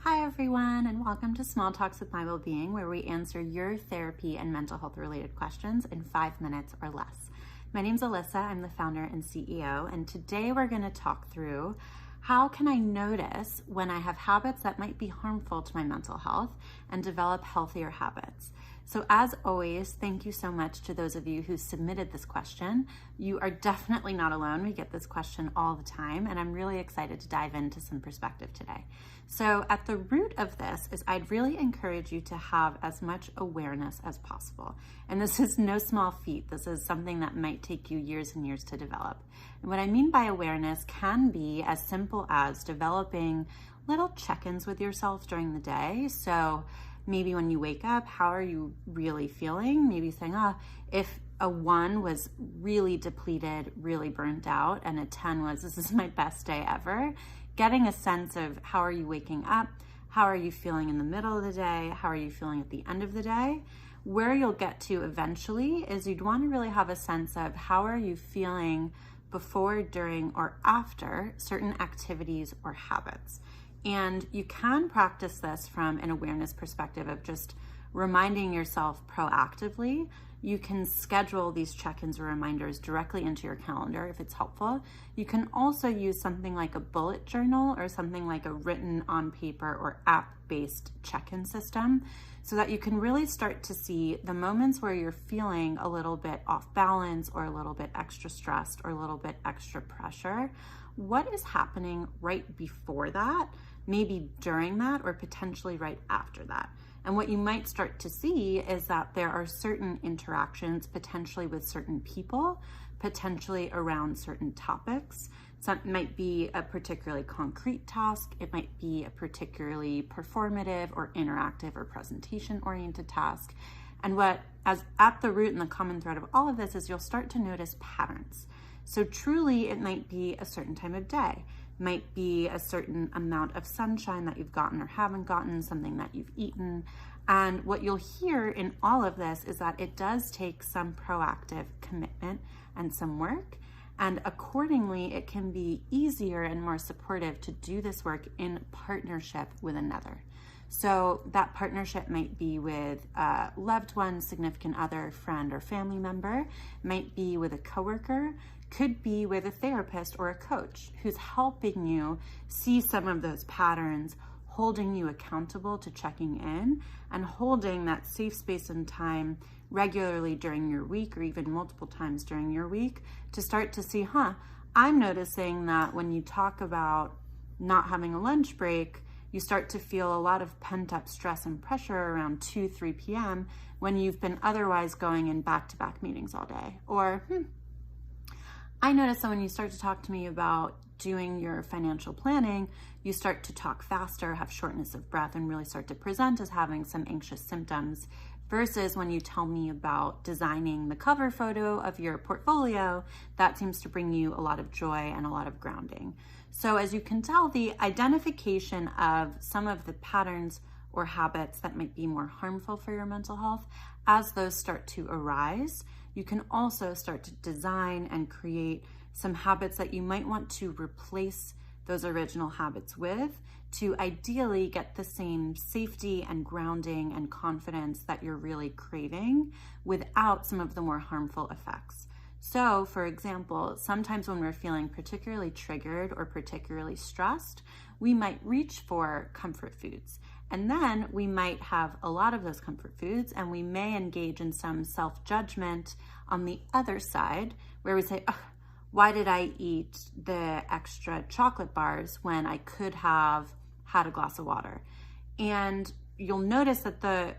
Hi everyone, and welcome to Small Talks with My Wellbeing, where we answer your therapy and mental health related questions in 5 minutes or less. My name's Alyssa, I'm the founder and CEO, and today we're going to talk through how can I notice when I have habits that might be harmful to my mental health and develop healthier habits. So as always, thank you so much to those of you who submitted this question. You are definitely not alone. We get this question all the time, and I'm really excited to dive into some perspective today. So at the root of this is I'd really encourage you to have as much awareness as possible. And this is no small feat. This is something that might take you years and years to develop. And what I mean by awareness can be as simple as developing little check-ins with yourself during the day. So maybe when you wake up, how are you really feeling? Maybe saying, if a 1 was really depleted, really burnt out, and a 10 was, this is my best day ever, getting a sense of how are you waking up? How are you feeling in the middle of the day? How are you feeling at the end of the day? Where you'll get to eventually is you'd want to really have a sense of how are you feeling before, during, or after certain activities or habits. And you can practice this from an awareness perspective of just reminding yourself proactively. You can schedule these check-ins or reminders directly into your calendar if it's helpful. You can also use something like a bullet journal or something like a written on paper or app-based check-in system so that you can really start to see the moments where you're feeling a little bit off balance or a little bit extra stressed or a little bit extra pressure. What is happening right before that? Maybe during that, or potentially right after that. And what you might start to see is that there are certain interactions potentially with certain people, potentially around certain topics. So it might be a particularly concrete task. It might be a particularly performative or interactive or presentation-oriented task. And what, as at the root and the common thread of all of this is you'll start to notice patterns. So truly, it might be a certain time of day, might be a certain amount of sunshine that you've gotten or haven't gotten, something that you've eaten. And what you'll hear in all of this is that it does take some proactive commitment and some work. And accordingly, it can be easier and more supportive to do this work in partnership with another. So that partnership might be with a loved one, significant other, friend, or family member, might be with a coworker, could be with a therapist or a coach who's helping you see some of those patterns, holding you accountable to checking in, and holding that safe space and time regularly during your week or even multiple times during your week to start to see, I'm noticing that when you talk about not having a lunch break, you start to feel a lot of pent-up stress and pressure around 2-3 p.m. when you've been otherwise going in back-to-back meetings all day. Or, I notice that when you start to talk to me about doing your financial planning, you start to talk faster, have shortness of breath, and really start to present as having some anxious symptoms, versus when you tell me about designing the cover photo of your portfolio, that seems to bring you a lot of joy and a lot of grounding. So as you can tell, the identification of some of the patterns or habits that might be more harmful for your mental health, as those start to arise, you can also start to design and create some habits that you might want to replace those original habits with to ideally get the same safety and grounding and confidence that you're really craving without some of the more harmful effects. So, for example, sometimes when we're feeling particularly triggered or particularly stressed, we might reach for comfort foods. And then we might have a lot of those comfort foods, and we may engage in some self-judgment on the other side where we say, why did I eat the extra chocolate bars when I could have had a glass of water? And you'll notice that the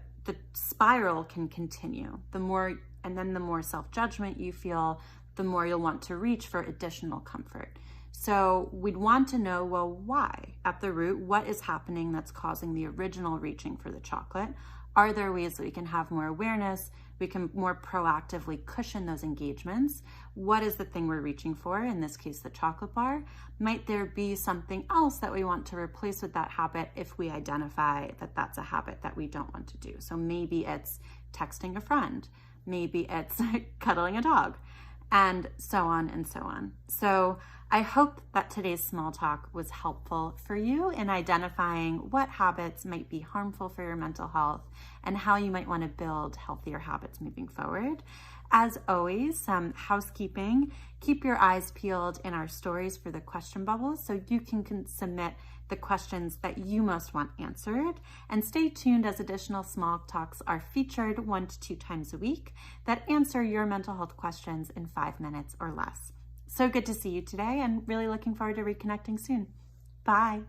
spiral can continue. The more self-judgment you feel, the more you'll want to reach for additional comfort. So we'd want to know, well, why? At the root, what is happening that's causing the original reaching for the chocolate? Are there ways that we can have more awareness? We can more proactively cushion those engagements. What is the thing we're reaching for? In this case, the chocolate bar. Might there be something else that we want to replace with that habit if we identify that that's a habit that we don't want to do? So maybe it's texting a friend. Maybe it's cuddling a dog. and so on and so on. So I hope that today's small talk was helpful for you in identifying what habits might be harmful for your mental health and how you might want to build healthier habits moving forward. As always, some housekeeping. Keep your eyes peeled in our stories for the question bubbles so you can submit the questions that you most want answered. And stay tuned as additional small talks are featured 1 to 2 times a week that answer your mental health questions in 5 minutes or less. So good to see you today and really looking forward to reconnecting soon. Bye.